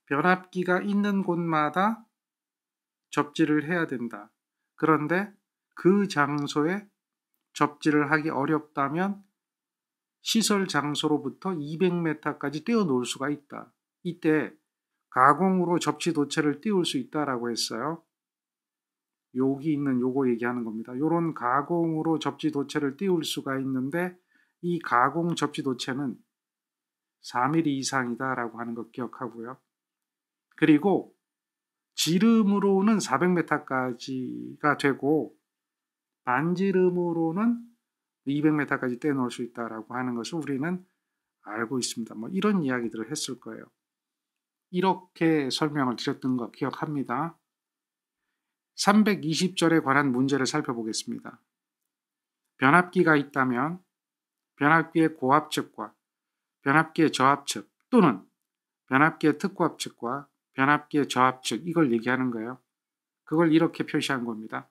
변압기가 있는 곳마다 접지를 해야 된다. 그런데 그 장소에 접지를 하기 어렵다면 시설 장소로부터 200m까지 띄워놓을 수가 있다. 이때 가공으로 접지 도체를 띄울 수 있다라고 했어요. 여기 있는 요거 얘기하는 겁니다. 요런 가공으로 접지 도체를 띄울 수가 있는데 이 가공 접지 도체는 4mm 이상이다라고 하는 거 기억하고요. 그리고 지름으로는 400m까지가 되고 반지름으로는 200m까지 떼놓을 수 있다라고 하는 것을 우리는 알고 있습니다. 뭐 이런 이야기들을 했을 거예요. 이렇게 설명을 드렸던 거 기억합니다. 320절에 관한 문제를 살펴보겠습니다. 변압기가 있다면 변압기의 고압측과 변압기의 저압측 또는 변압기의 특고압측과 변압기의 저압측 이걸 얘기하는 거예요. 그걸 이렇게 표시한 겁니다.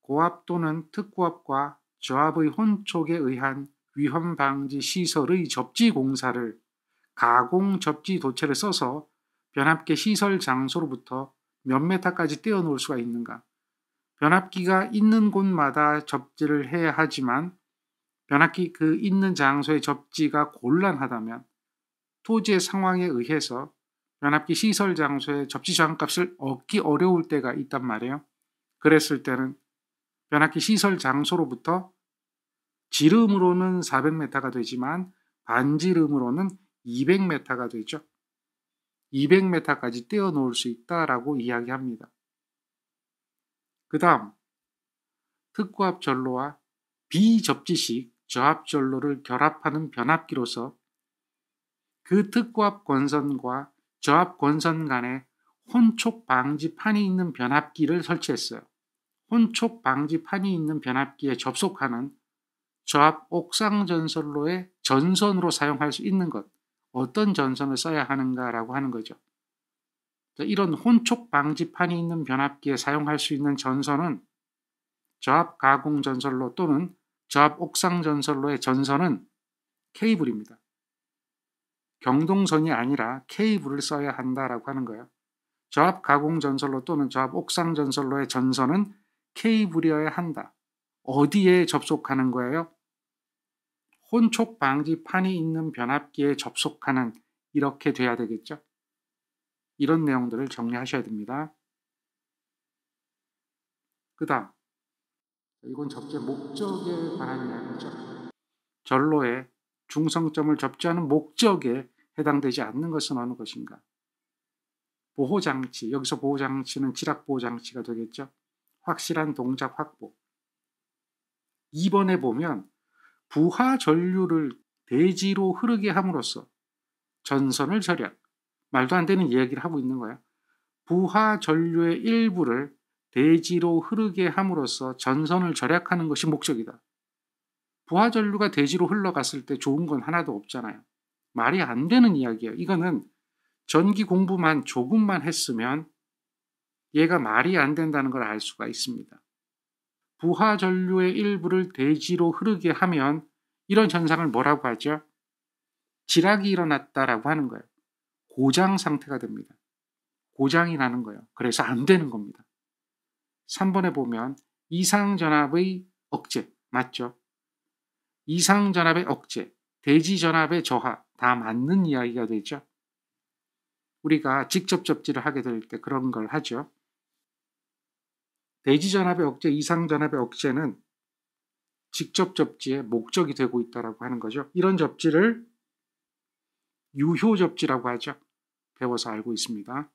고압 또는 특고압과 저압의 혼촉에 의한 위험 방지 시설의 접지 공사를 가공 접지 도체를 써서 변압기 시설 장소로부터 몇 메타까지 떼어놓을 수가 있는가? 변압기가 있는 곳마다 접지를 해야 하지만 변압기 그 있는 장소의 접지가 곤란하다면 토지의 상황에 의해서 변압기 시설 장소의 접지 저항값을 얻기 어려울 때가 있단 말이에요. 그랬을 때는 변압기 시설 장소로부터 지름으로는 400m가 되지만 반지름으로는 200m가 되죠. 200m까지 떼어놓을 수 있다라고 이야기합니다. 그 다음 특고압 전로와 비접지식 저압 전로를 결합하는 변압기로서 그 특고압 권선과 저압 권선 간에 혼촉 방지판이 있는 변압기를 설치했어요. 혼촉 방지판이 있는 변압기에 접속하는 저압 옥상 전선로의 전선으로 사용할 수 있는 것, 어떤 전선을 써야 하는가라고 하는 거죠. 이런 혼촉 방지판이 있는 변압기에 사용할 수 있는 전선은 저압 가공 전선로 또는 저압 옥상 전선로의 전선은 케이블입니다. 경동선이 아니라 케이블을 써야 한다라고 하는 거예요. 저압 가공 전선로 또는 저압 옥상 전선로의 전선은 케이블이어야 한다. 어디에 접속하는 거예요? 혼촉 방지판이 있는 변압기에 접속하는 이렇게 돼야 되겠죠. 이런 내용들을 정리하셔야 됩니다. 그 다음 이건 접지의 목적에 관한 이야기죠. 전로에 중성점을 접지하는 목적에 해당되지 않는 것은 어느 것인가? 보호장치, 여기서 보호장치는 지락보호장치가 되겠죠. 확실한 동작 확보. 2번에 보면 부하 전류를 대지로 흐르게 함으로써 전선을 절약. 말도 안 되는 이야기를 하고 있는 거야. 부하 전류의 일부를 대지로 흐르게 함으로써 전선을 절약하는 것이 목적이다. 부하 전류가 대지로 흘러갔을 때 좋은 건 하나도 없잖아요. 말이 안 되는 이야기예요. 이거는 전기 공부만 조금만 했으면 얘가 말이 안 된다는 걸 알 수가 있습니다. 부하 전류의 일부를 대지로 흐르게 하면 이런 현상을 뭐라고 하죠? 지락이 일어났다라고 하는 거예요. 고장 상태가 됩니다. 고장이 나는 거예요. 그래서 안 되는 겁니다. 3번에 보면 이상전압의 억제, 맞죠? 이상전압의 억제, 대지전압의 저하 다 맞는 이야기가 되죠. 우리가 직접 접지를 하게 될 때 그런 걸 하죠. 대지전압의 억제, 이상전압의 억제는 직접 접지의 목적이 되고 있다고 하는 거죠. 이런 접지를 유효 접지라고 하죠. 배워서 알고 있습니다.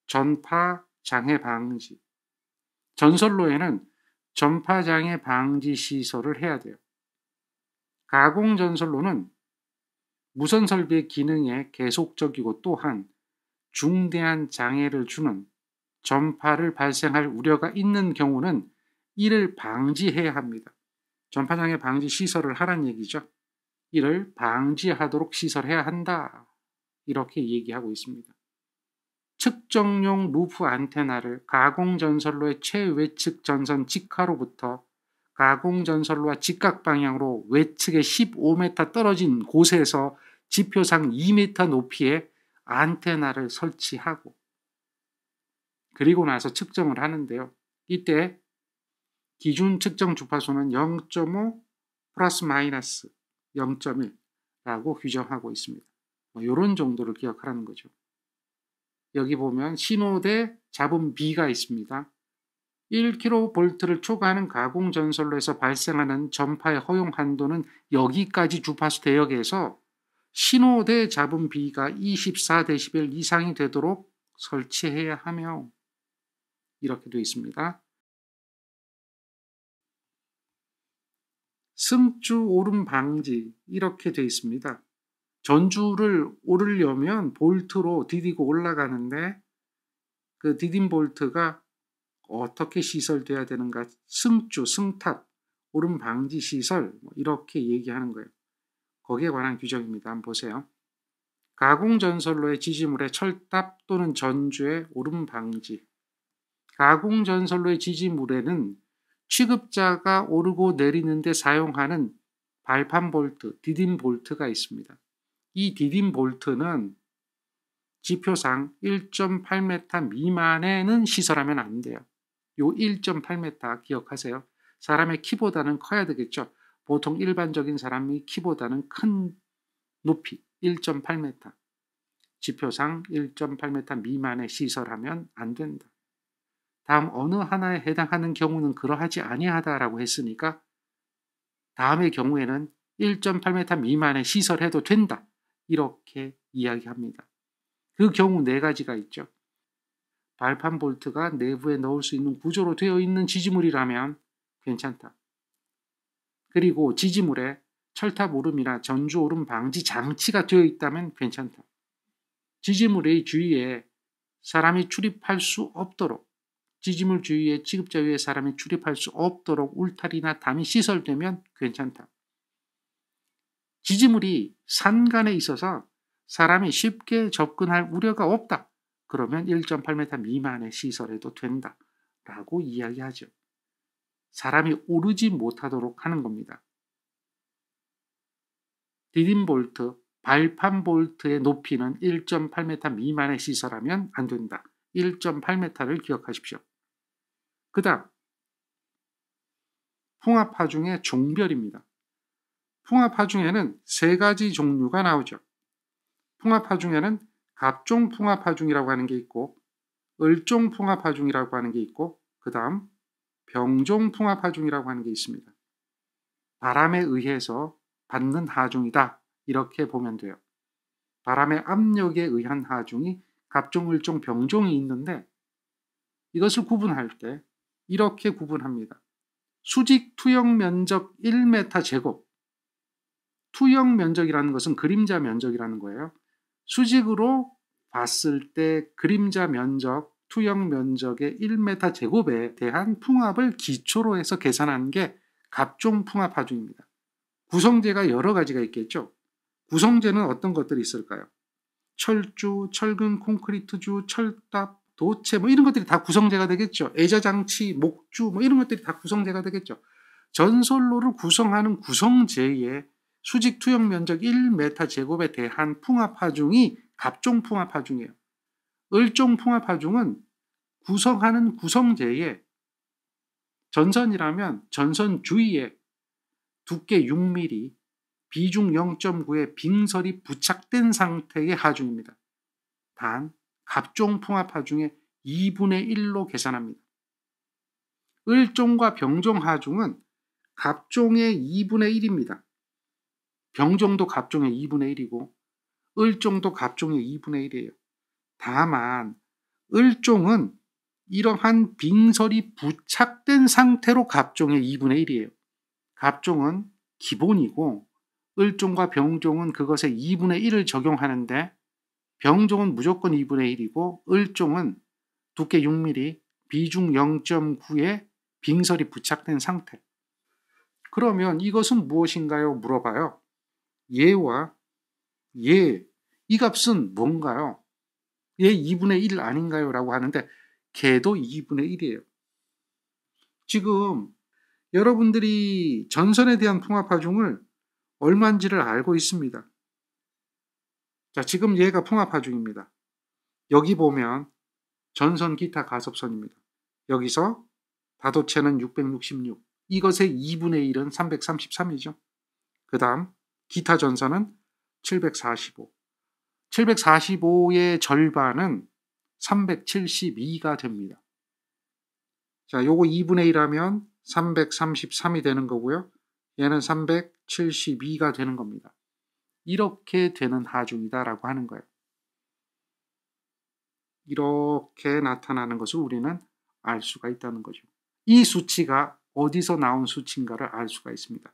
전파 장애 방지. 전선로에는 전파 장애 방지 시설을 해야 돼요. 가공 전선로는 무선 설비의 기능에 계속적이고 또한 중대한 장애를 주는 전파를 발생할 우려가 있는 경우는 이를 방지해야 합니다. 전파 장애 방지 시설을 하란 얘기죠. 이를 방지하도록 시설해야 한다. 이렇게 얘기하고 있습니다. 측정용 루프 안테나를 가공전선로의 최외측 전선 직하로부터 가공전선로와 직각 방향으로 외측에 15m 떨어진 곳에서 지표상 2m 높이의 안테나를 설치하고 그리고 나서 측정을 하는데요. 이때 기준 측정 주파수는 0.5 플러스 마이너스 0.1라고 규정하고 있습니다. 이런 정도를 기억하라는 거죠. 여기 보면 신호대 잡음 B가 있습니다. 1kV를 초과하는 가공전선로에서 발생하는 전파의 허용 한도는 여기까지 주파수 대역에서 신호대 잡음 B가 24dB 이상이 되도록 설치해야 하며 이렇게 되어 있습니다. 승주 오름 방지 이렇게 되어 있습니다. 전주를 오르려면 볼트로 디디고 올라가는데 그 디딘 볼트가 어떻게 시설돼야 되는가? 승주, 승탑, 오름 방지 시설 이렇게 얘기하는 거예요. 거기에 관한 규정입니다. 한번 보세요. 가공전선로의 지지물의 철탑 또는 전주의 오름 방지. 가공전선로의 지지물에는 취급자가 오르고 내리는데 사용하는 발판 볼트, 디딘 볼트가 있습니다. 이 디딘 볼트는 지표상 1.8m 미만에는 시설하면 안 돼요. 요 1.8m 기억하세요. 사람의 키보다는 커야 되겠죠. 보통 일반적인 사람이 키보다는 큰 높이 1.8m. 지표상 1.8m 미만에 시설하면 안 된다. 다음 어느 하나에 해당하는 경우는 그러하지 아니하다라고 했으니까 다음의 경우에는 1.8m 미만에 시설해도 된다. 이렇게 이야기합니다. 그 경우 네 가지가 있죠. 발판 볼트가 내부에 넣을 수 있는 구조로 되어 있는 지지물이라면 괜찮다. 그리고 지지물에 철탑 오름이나 전주 오름 방지 장치가 되어 있다면 괜찮다. 지지물의 주위에 사람이 출입할 수 없도록 지지물 주위에 취급자 위에 사람이 출입할 수 없도록 울타리나 담이 시설되면 괜찮다. 지지물이 산간에 있어서 사람이 쉽게 접근할 우려가 없다. 그러면 1.8m 미만의 시설해도 된다. 라고 이야기하죠. 사람이 오르지 못하도록 하는 겁니다. 디딘 볼트, 발판 볼트의 높이는 1.8m 미만의 시설하면 안 된다. 1.8m를 기억하십시오. 그 다음 풍압하중의 종별입니다. 풍압하중에는 세 가지 종류가 나오죠. 풍압하중에는 갑종 풍압하중이라고 하는 게 있고 을종 풍압하중이라고 하는 게 있고 그 다음 병종 풍압하중이라고 하는 게 있습니다. 바람에 의해서 받는 하중이다. 이렇게 보면 돼요. 바람의 압력에 의한 하중이 갑종, 을종, 병종이 있는데 이것을 구분할 때 이렇게 구분합니다. 수직 투영 면적 1m 제곱. 투영 면적이라는 것은 그림자 면적이라는 거예요. 수직으로 봤을 때 그림자 면적, 투영 면적의 1m 제곱에 대한 풍압을 기초로 해서 계산한 게 갑종 풍압 하중입니다. 구성재가 여러 가지가 있겠죠. 구성재는 어떤 것들이 있을까요? 철주, 철근, 콘크리트주, 철답, 도체 이런 것들이 다 구성재가 되겠죠. 애자장치, 목주 이런 것들이 다 구성재가 되겠죠. 전선로를 구성하는 구성재의 수직 투영 면적 1m 제곱에 대한 풍압 하중이 갑종 풍압 하중이에요. 을종 풍압 하중은 구성하는 구성재의 전선이라면 전선 주위에 두께 6mm, 비중 0.9의 빙설이 부착된 상태의 하중입니다. 단 갑종 풍압 하중의 2분의 1로 계산합니다. 을종과 병종 하중은 갑종의 2분의 1입니다. 병종도 갑종의 2분의 1이고 을종도 갑종의 2분의 1이에요. 다만 을종은 이러한 빙설이 부착된 상태로 갑종의 2분의 1이에요. 갑종은 기본이고 을종과 병종은 그것의 2분의 1을 적용하는데 병종은 무조건 2분의 1이고 을종은 두께 6mm, 비중 0.9의 빙설이 부착된 상태. 그러면 이것은 무엇인가요? 물어봐요. 얘와 얘, 이 값은 뭔가요? 얘 2분의 1 아닌가요? 라고 하는데 걔도 2분의 1이에요. 지금 여러분들이 전선에 대한 풍압 하중을 얼마인지를 알고 있습니다. 자, 지금 얘가 풍압하중입니다. 여기 보면 전선 기타 가sob선입니다. 여기서 다도체는 666, 이것의 2분의 1은 333이죠. 그 다음 기타 전선은 745, 745의 절반은 372가 됩니다. 자, 요거 2분의 1 하면 333이 되는 거고요. 얘는 372가 되는 겁니다. 이렇게 되는 하중이다라고 하는 거예요. 이렇게 나타나는 것을 우리는 알 수가 있다는 거죠. 이 수치가 어디서 나온 수치인가를 알 수가 있습니다.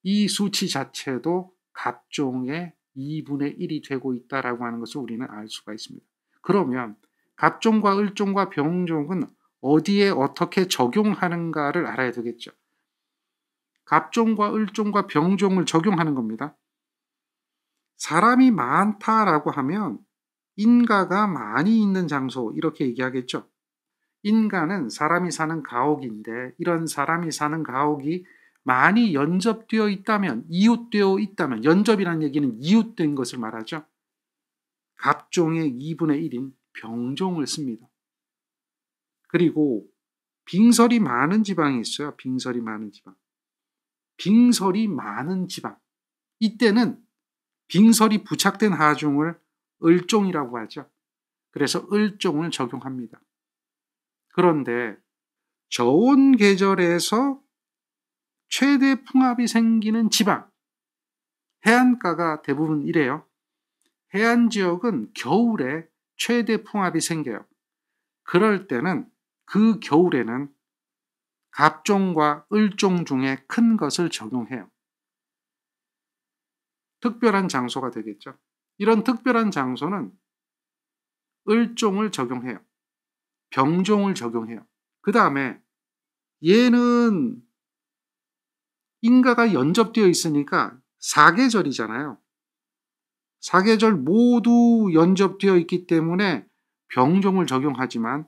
이 수치 자체도 갑종의 2분의 1이 되고 있다라고 하는 것을 우리는 알 수가 있습니다. 그러면 갑종과 을종과 병종은 어디에 어떻게 적용하는가를 알아야 되겠죠. 갑종과 을종과 병종을 적용하는 겁니다. 사람이 많다라고 하면 인가가 많이 있는 장소 이렇게 얘기하겠죠. 인가는 사람이 사는 가옥인데 이런 사람이 사는 가옥이 많이 연접되어 있다면, 이웃되어 있다면, 연접이라는 얘기는 이웃된 것을 말하죠. 갑종의 2분의 1인 병종을 씁니다. 그리고 빙설이 많은 지방이 있어요. 빙설이 많은 지방. 빙설이 많은 지방. 이때는 빙설이 부착된 하중을 을종이라고 하죠. 그래서 을종을 적용합니다. 그런데 저온 계절에서 최대 풍압이 생기는 지방, 해안가가 대부분 이래요. 해안 지역은 겨울에 최대 풍압이 생겨요. 그럴 때는 그 겨울에는 갑종과 을종 중에 큰 것을 적용해요. 특별한 장소가 되겠죠. 이런 특별한 장소는 을종을 적용해요. 병종을 적용해요. 그 다음에 얘는 인가가 연접되어 있으니까 사계절이잖아요. 사계절 모두 연접되어 있기 때문에 병종을 적용하지만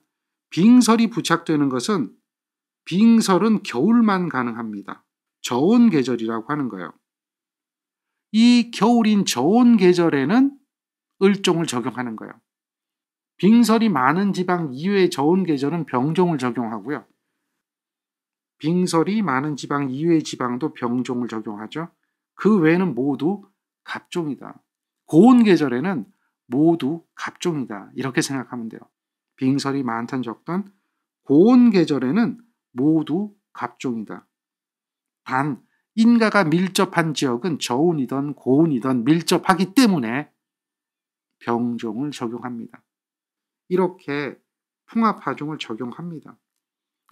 빙설이 부착되는 것은 빙설은 겨울만 가능합니다. 저온 계절이라고 하는 거예요. 이 겨울인 저온 계절에는 을종을 적용하는 거예요. 빙설이 많은 지방 이외의 저온 계절은 병종을 적용하고요. 빙설이 많은 지방 이외의 지방도 병종을 적용하죠. 그 외에는 모두 갑종이다. 고온 계절에는 모두 갑종이다. 이렇게 생각하면 돼요. 빙설이 많든 적든 고온 계절에는 모두 갑종이다. 단 인가가 밀접한 지역은 저온이든 고온이든 밀접하기 때문에 병종을 적용합니다. 이렇게 풍압하중을 적용합니다.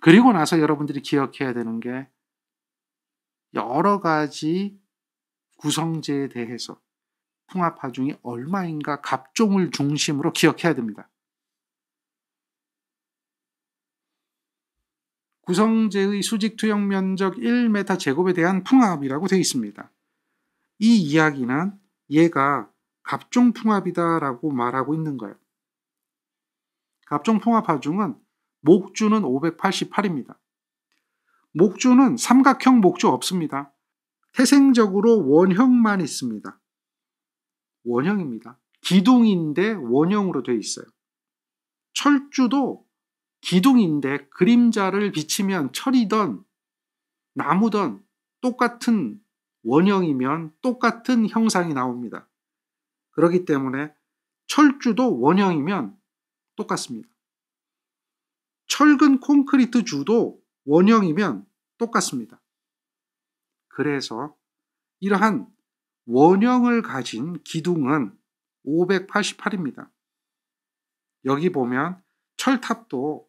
그리고 나서 여러분들이 기억해야 되는 게 여러 가지 구성제에 대해서 풍압하중이 얼마인가 갑종을 중심으로 기억해야 됩니다. 구성제의 수직 투영 면적 1m 제곱에 대한 풍압이라고 되어 있습니다. 이 이야기는 얘가 갑종 풍압이다라고 말하고 있는 거예요. 갑종 풍압하중은 목주는 588입니다. 목주는 삼각형 목주 없습니다. 태생적으로 원형만 있습니다. 원형입니다. 기둥인데 원형으로 되어 있어요. 철주도 기둥인데 그림자를 비치면 철이든 나무든 똑같은 원형이면 똑같은 형상이 나옵니다. 그렇기 때문에 철주도 원형이면 똑같습니다. 철근 콘크리트 주도 원형이면 똑같습니다. 그래서 이러한 원형을 가진 기둥은 588입니다. 여기 보면 철탑도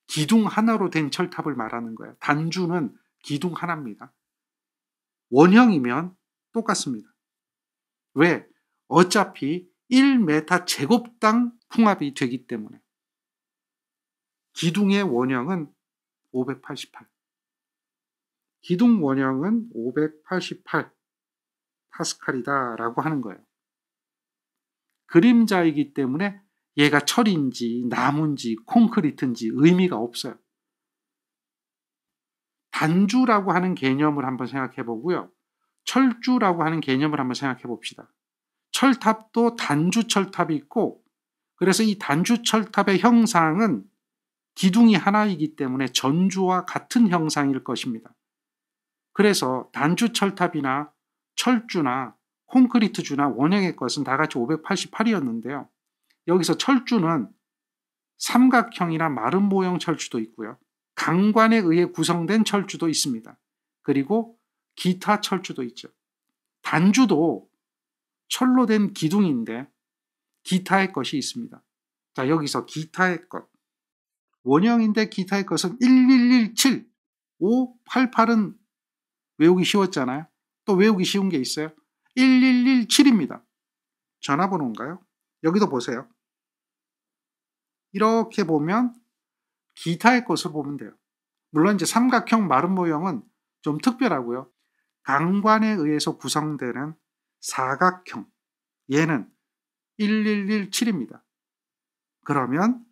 기둥 하나로 된 철탑을 말하는 거예요. 단주는 기둥 하나입니다. 원형이면 똑같습니다. 왜? 어차피 1m 제곱당 풍압이 되기 때문에. 기둥의 원형은 588. 기둥 원형은 588 파스칼이다라고 하는 거예요. 그림자이기 때문에 얘가 철인지 나무인지 콘크리트인지 의미가 없어요. 단주라고 하는 개념을 한번 생각해 보고요. 철주라고 하는 개념을 한번 생각해 봅시다. 철탑도 단주 철탑이 있고, 그래서 이 단주 철탑의 형상은 기둥이 하나이기 때문에 전주와 같은 형상일 것입니다. 그래서 단주 철탑이나 철주나 콘크리트주나 원형의 것은 다 같이 588이었는데요. 여기서 철주는 삼각형이나 마름 모형 철주도 있고요. 강관에 의해 구성된 철주도 있습니다. 그리고 기타 철주도 있죠. 단주도 철로 된 기둥인데 기타의 것이 있습니다. 자, 여기서 기타의 것. 원형인데 기타의 것은 1117, 588은 외우기 쉬웠잖아요. 또 외우기 쉬운 게 있어요. 1117입니다. 전화번호인가요? 여기도 보세요. 이렇게 보면 기타의 것으로 보면 돼요. 물론 이제 삼각형 마름 모형은 좀 특별하고요. 강관에 의해서 구성되는 사각형, 얘는 1117입니다. 그러면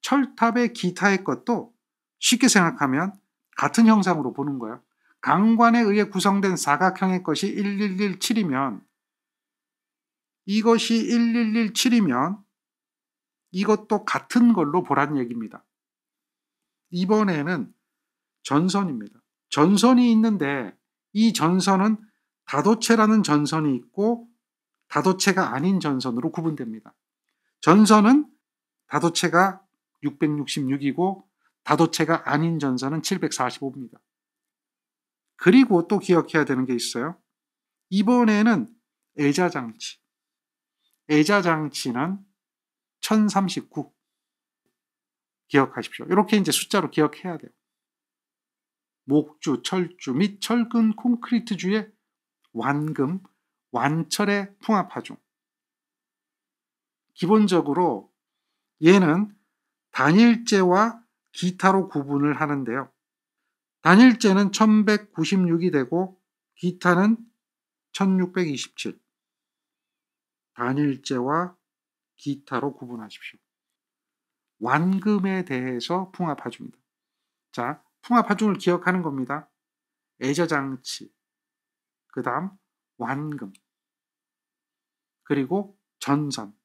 철탑의 기타의 것도 쉽게 생각하면 같은 형상으로 보는 거예요. 강관에 의해 구성된 사각형의 것이 1117이면 이것이 1117이면 이것도 같은 걸로 보라는 얘기입니다. 이번에는 전선입니다. 전선이 있는데 이 전선은 다도체라는 전선이 있고 다도체가 아닌 전선으로 구분됩니다. 전선은 다도체가 666이고 다도체가 아닌 전선은 745입니다. 그리고 또 기억해야 되는 게 있어요. 이번에는 애자장치. 애자장치는 1039. 기억하십시오. 이렇게 이제 숫자로 기억해야 돼요. 목주, 철주 및 철근 콘크리트주의 완금, 완철의 풍합하중. 기본적으로 얘는 단일재와 기타로 구분을 하는데요. 단일재는 1196이 되고 기타는 1627. 단일재와 기타로 구분하십시오. 완금에 대해서 풍합하중입니다. 자, 풍합하중을 기억하는 겁니다. 애저장치, 그 다음 완금, 그리고 전선.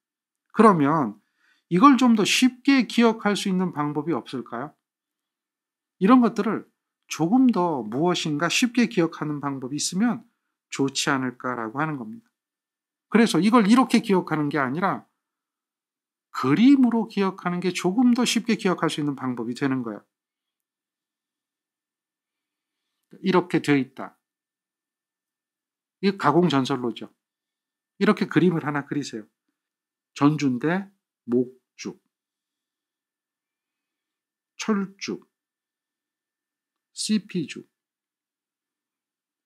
그러면 이걸 좀 더 쉽게 기억할 수 있는 방법이 없을까요? 이런 것들을 조금 더 무엇인가 쉽게 기억하는 방법이 있으면 좋지 않을까라고 하는 겁니다. 그래서 이걸 이렇게 기억하는 게 아니라 그림으로 기억하는 게 조금 더 쉽게 기억할 수 있는 방법이 되는 거예요. 이렇게 되어 있다. 이 가공전선로죠. 이렇게 그림을 하나 그리세요. 전주인데 목주, 철주, CP주,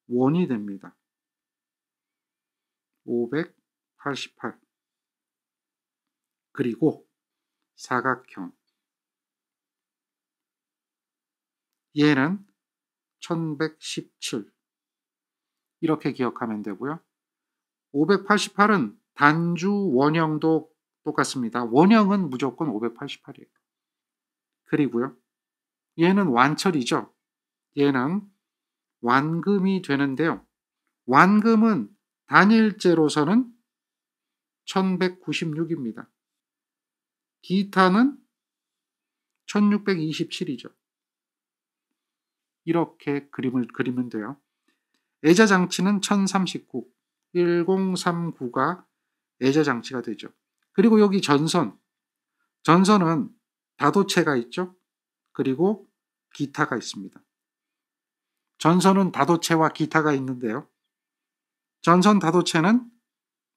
원이 됩니다. 588. 그리고 사각형. 얘는 1117. 이렇게 기억하면 되고요. 588은 단주 원형도 똑같습니다. 원형은 무조건 588이에요. 그리고요. 얘는 완철이죠. 얘는 완금이 되는데요. 완금은 단일재로서는 1196입니다. 기타는 1627이죠. 이렇게 그림을 그리면 돼요. 애자장치는 1039, 1039가 애자장치가 되죠. 그리고 여기 전선, 전선은 다도체가 있죠. 그리고 기타가 있습니다. 전선은 다도체와 기타가 있는데요. 전선 다도체는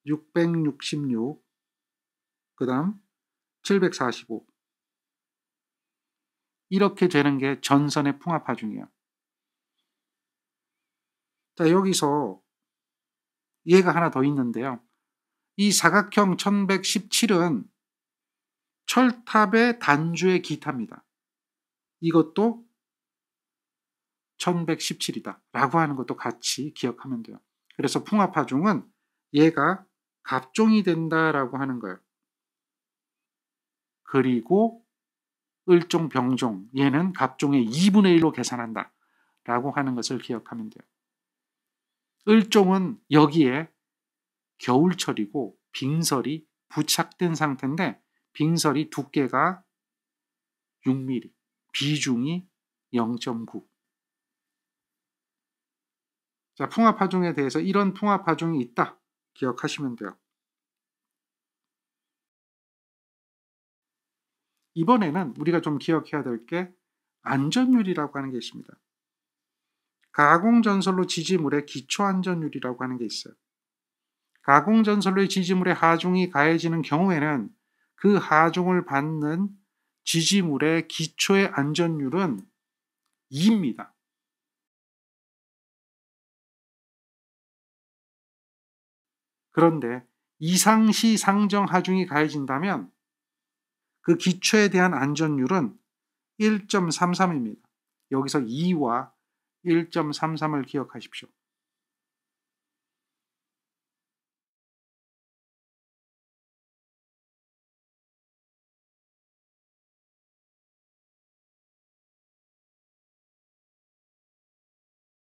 666, 그 다음 745. 이렇게 되는 게 전선의 풍합하중이에요. 자, 여기서 얘가 하나 더 있는데요. 이 사각형 1117은 철탑의 단주의 기타입니다. 이것도 1117이다 라고 하는 것도 같이 기억하면 돼요. 그래서 풍합하중은 얘가 갑종이 된다라고 하는 거예요. 그리고 을종, 병종, 얘는 갑종의 2분의 1로 계산한다 라고 하는 것을 기억하면 돼요. 을종은 여기에 겨울철이고 빙설이 부착된 상태인데 빙설이 두께가 6mm, 비중이 0.9. 자, 풍합하중에 대해서 이런 풍합하중이 있다 기억하시면 돼요. 이번에는 우리가 좀 기억해야 될 게 안전율이라고 하는 게 있습니다. 가공전설로 지지물의 기초안전율이라고 하는 게 있어요. 가공전설로의 지지물의 하중이 가해지는 경우에는 그 하중을 받는 지지물의 기초의 안전율은 2입니다. 그런데 이상시 상정 하중이 가해진다면 그 기초에 대한 안전율은 1.33입니다. 여기서 2와 1.33을 기억하십시오.